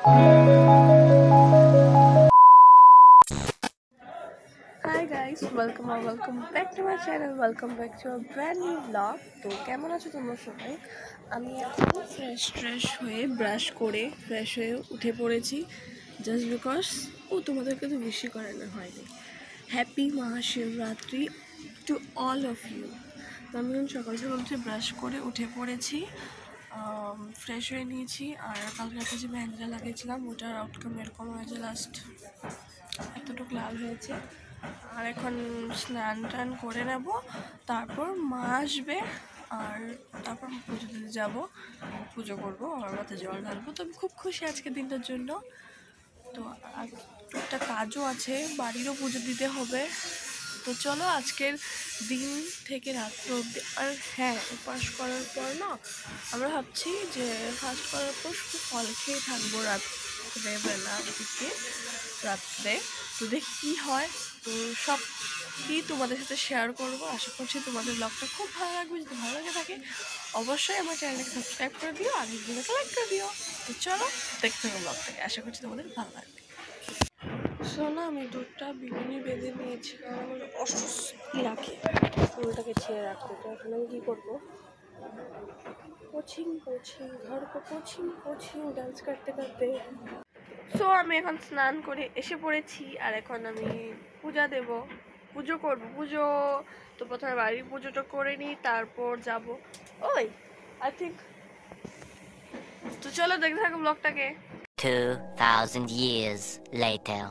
Hi guys, welcome back to my channel. Welcome back to a brand new vlog. তো কেমন আছো তোমরা সবাই? আমি এখন ফ্রেশ হয়ে ব্রাশ করে ফ্রেশ হয়ে উঠে পড়েছি জাস্ট বিকজ তোমাদেরকে তো বেশি করানো হয়নি। Happy Mahashivratri to all of you. তো আমি সকাল উঠে ব্রাশ করে উঠে পড়েছি, ফ্রেশ হয়ে নিয়েছি। আর কালকে রাতে যে মেহেন্দিটা লাগিয়েছিলাম ওটার আউটকাম এরকম হয়েছে, লাস্ট এতটুকু লাল হয়েছে। আর এখন স্নান টান করে নেব, তারপর মা আসবে আর তারপর পুজো দিতে যাবো, পুজো করবো, আমার মাথায় জল ঢালবো। তো আমি খুব খুশি আজকের দিনটার জন্য। তো একটা কাজও আছে, বাড়িরও পুজো দিতে হবে। তো চলো আজকের দিন থেকে রাত্র অবধি। আর হ্যাঁ, উপাস করার পর না আমরা ভাবছি যে ফাস্ট করার পর শুধু ফল খেয়ে থাকবো রাত্রেবেলা থেকে রাত্রে। তো দেখি কী হয়, তো সব কি তোমাদের সাথে শেয়ার করবো। আশা করছি তোমাদের ব্লগটা খুব ভালো লাগবে। যদি ভালো লাগে থাকে অবশ্যই আমার চ্যানেলটাকে সাবস্ক্রাইব করে দিও আর ভিডিওটাকে লাইক করে দিও। তো চলো দেখতে থাকো ব্লগটাকে, আশা করছি তোমাদের ভালো লাগবে। শোনো, আমি দুধটা বিনুনি বেঁধে নিয়েছি কারণ আমার অস্বস্তি রাখে ফুলটাকে ছেড়ে রাখতে। তো এখন আমি কী করবো, কোচিং ঘর কো কোচিং ডান্স করতে করতে। সো আমি এখন স্নান করে এসে পড়েছি আর এখন আমি পুজো করবো। পুজো তো প্রথমে বাড়ির পুজোটা করে নিই, তারপর যাব ওই আই থিঙ্ক। তো চলো দেখতে থাকো ব্লগটাকে। 2000 years later.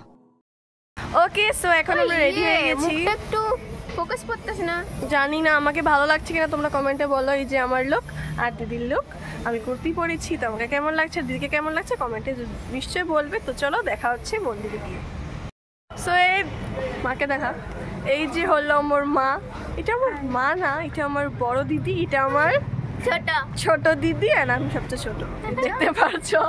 ওকে, সো এখন আমরা রেডি হয়ে গেছি। একটু ফোকাস করতেছ না, জানি না আমাকে ভালো লাগছে কিনা, তোমরা কমেন্টে বলো। এই যে আমার লুক আর দিদির লুক, আমি কুর্তি পরেছি। তো আমাকে কেমন লাগছে, দিদিকে কেমন লাগছে কমেন্টে নিশ্চয়ই বলবে। তো চলো দেখা হচ্ছে মন্দিরে গিয়ে। সো এই মাকে দেখা, এই যে হলো আমার মা। এটা আমার মা না, এটা আমার বড় দিদি, এটা আমার ছোট দিদি আর আমি সবচেয়ে ছোট, দেখতে পারছো।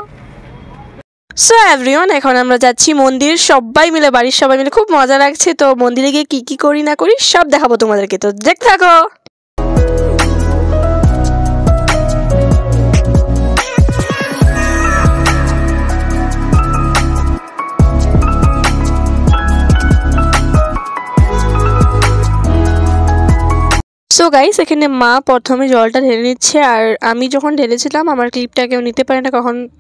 সো এভরিওয়ান, এখন আমরা যাচ্ছি মন্দির, সবাই মিলে, বাড়ির সবাই মিলে, খুব মজা লাগছে। তো মন্দিরে গিয়ে কি করি না করি সব দেখাবো তোমাদেরকে, তো দেখতে থাকো। সো গাইস, এখানে মা প্রথমে জলটা ঢেলে নিচ্ছে। আর আমি যখন ঢেলেছিলাম আমার ক্লিপটা কেউ নিতে পারে না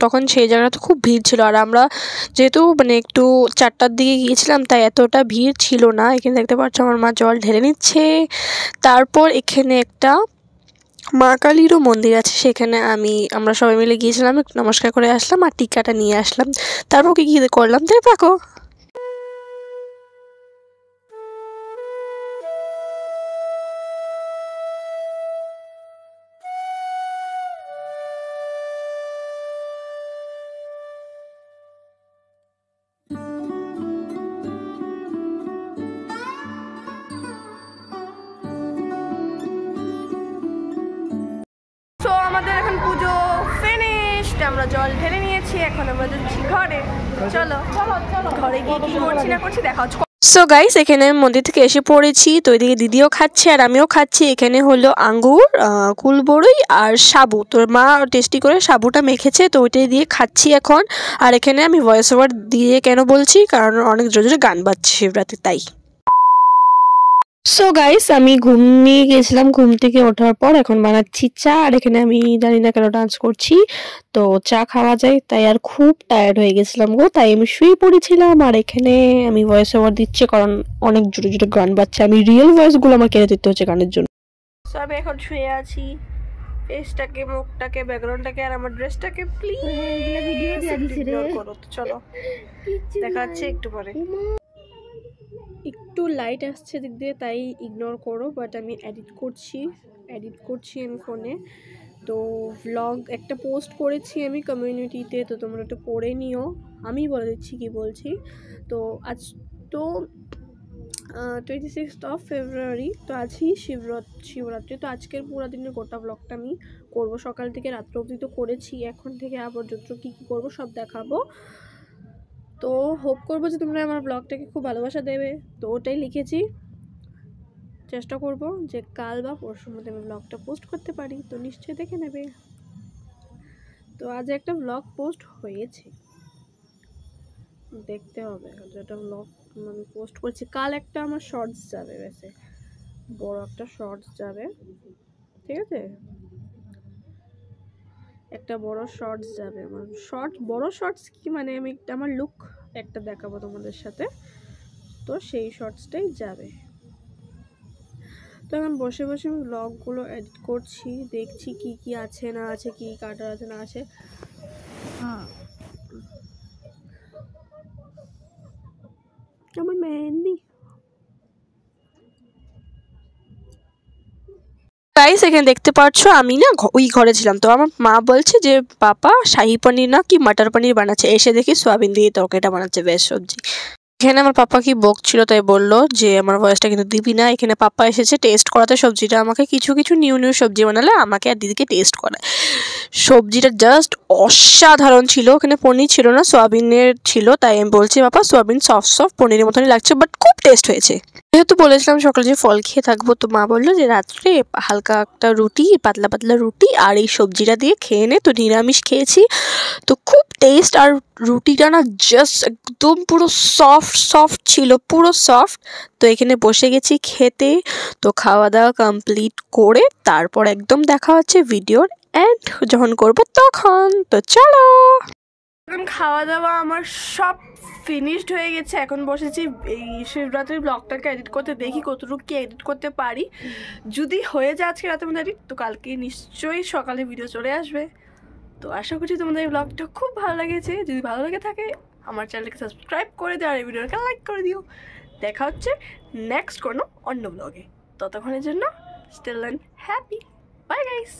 তখন সেই জায়গাটা খুব ভিড় ছিল। আর আমরা যেহেতু একটু 4টার দিকে গিয়েছিলাম তাই এতটা ভিড় ছিল না। এখানে দেখতে পাচ্ছ আমার মা জল ঢেলে নিচ্ছে। তারপর এখানে একটা মা কালীরও মন্দির আছে, সেখানে আমরা সবাই মিলে গিয়েছিলাম, একটু নমস্কার করে আসলাম আর টিকাটা নিয়ে আসলাম। তারপর কি করলাম তাই দেখো। আমাদের এখন পুজো ফিনিশড, আমরা জল ঢেলে নিয়েছি, এখন আমরা যাচ্ছি ঘরে। চলো ঘরে গিয়ে কি করছি না করছি দেখা হচ্ছে। সো গাইস, এখানে মন্দির থেকে এসে পড়েছি। তো এদিকে দিদিও খাচ্ছে আর আমিও খাচ্ছি। এখানে হলো আঙ্গুর, কুলবড়ই আর সাবু। তোর মা টেস্টি করে সাবুটা মেখেছে, তো ওইটাই দিয়ে খাচ্ছি এখন। আর এখানে আমি ভয়েস ওভার দিয়ে কেন বলছি, কারণ অনেক জোরে জোরে গান বাজছে শিবরাত্রি, তাই। সো গাইস, আমি ঘুমিয়ে গেছিলাম, ঘুম থেকে ওঠার পর এখন বানাচ্ছি চা। আর এখানে আমি জানি না কেন ডান্স করছি, তো চা খাওয়া যায় তাই। আর খুব টায়ার্ড হয়ে গেছিলাম গো, তাই আমি শুয়ে পড়েছিলাম। আর এখানে আমি ভয়েস ওভার দিচ্ছি কারণ অনেক জোরে জোরে গান বাজছে, আমি রিয়েল ভয়েসগুলো আমার কেড়ে দিতে হচ্ছে গানের জন্য। সো আমি এখন শুয়ে আছি, ফেসটাকে, মুখটাকে, ব্যাকগ্রাউন্ডটাকে আর আমার ড্রেসটাকে প্লিজ ইগনোর করো। তো চলো দেখা হচ্ছে একটু পরে। একটু লাইট আসছে দিক দিয়ে তাই ইগনোর করো, বাট আমি এডিট করছি আমি ফোনে। তো ভ্লগ একটা পোস্ট করেছি আমি কমিউনিটিতে, তো তোমরা একটু পড়ে নিও, আমি বলে দিচ্ছি কি বলছি। তো আজ তো 26th of February, তো আজই শিবরাত্রি। তো আজকের পুরো দিনের গোটা ব্লগটা আমি করবো, সকাল থেকে রাত্র অবধি তো করেছি, এখন থেকে আবার যত কী করবো সব দেখাবো। তো হোপ করবো যে তোমরা আমার ব্লগটাকে খুব ভালোবাসা দেবে। তো ওটাই লিখেছি, চেষ্টা করব যে কাল বা পরশুর মধ্যে আমি ব্লগটা পোস্ট করতে পারি, তো নিশ্চয়ই দেখে নেবে। তো আজ একটা ব্লগ পোস্ট হয়েছে, দেখতে হবে যেটা ব্লগ আমি পোস্ট করছি। কাল একটা আমার শর্টস যাবে, বেশি বড় একটা শর্টস যাবে, ঠিক আছে? একটা বড় শর্টস যাবে আমার। বড় শর্টস কি মানে আমি আমার লুক একটা দেখাবো তোমাদের সাথে, তো সেই শর্টসটাই যাবে। তো এখন বসে বসে আমি ব্লগগুলো এডিট করছি, দেখছি কি কি আছে না আছে, কি কাটার আছে না আছে। আমার মেহেন্দি গাইস, এখানে দেখতে পাচ্ছ আমি না ওই ঘরে ছিলাম, তো আমার মা বলছে যে পাপা শাহি পনির না কি মটর পনির বানাচ্ছে, এসে দেখি সোয়াবিন দিয়ে তরকারিটা বানাচ্ছে, বেশ সবজি। এখানে আমার পাপা কি বকছিল, তাই বললো যে আমার ভয়েসটা কিন্তু দিবি না। এখানে পাপা এসেছে টেস্ট করাতে সবজিটা, আমাকে কিছু কিছু নিউ নিউ সবজি বানালে আমাকে আর দিদিকে টেস্ট করায়। সবজিটা জাস্ট অসাধারণ ছিল। ওখানে পনির ছিল না, সোয়াবিনের ছিল, তাই আমি বলছি পাপা সোয়াবিন সফট সফট পনিরের মতনই লাগছে, বাট খুব টেস্ট হয়েছে। যেহেতু বলেছিলাম সকালে যে ফল খেয়ে থাকবো, তো মা বললো যে রাত্রে হালকা একটা রুটি, পাতলা পাতলা রুটি আর এই সবজিটা দিয়ে খেয়ে নে। তো নিরামিষ খেয়েছি, তো খুব টেস্ট। আর রুটিটা না জাস্ট একদম পুরো সফট সফট ছিল, পুরো সফট। তো এখানে বসে গেছি খেতে। তো খাওয়া দাওয়া কমপ্লিট করে তারপর একদম দেখা হচ্ছে ভিডিওর এন্ড যখন করবো তখন। তো চলো, এখন খাওয়া দাওয়া আমার সব ফিনিশড হয়ে গেছে। এখন বসেছি এই শিবরাত্রির ব্লগটাকে এডিট করতে, দেখি কতটুকু কি এডিট করতে পারি। যদি হয়ে যায় আজকে রাতের মধ্যে এডিট, তো কালকে নিশ্চয়ই সকালে ভিডিও চলে আসবে। তো আশা করছি তোমাদের এই ব্লগটা খুব ভালো লেগেছে। যদি ভালো লেগে থাকে আমার চ্যানেলকে সাবস্ক্রাইব করে দিও আর এই ভিডিওটাকে লাইক করে দিও। দেখা হচ্ছে নেক্সট কোনো অন্য ব্লগে। ততক্ষণের জন্য steel and happy. Bye guys.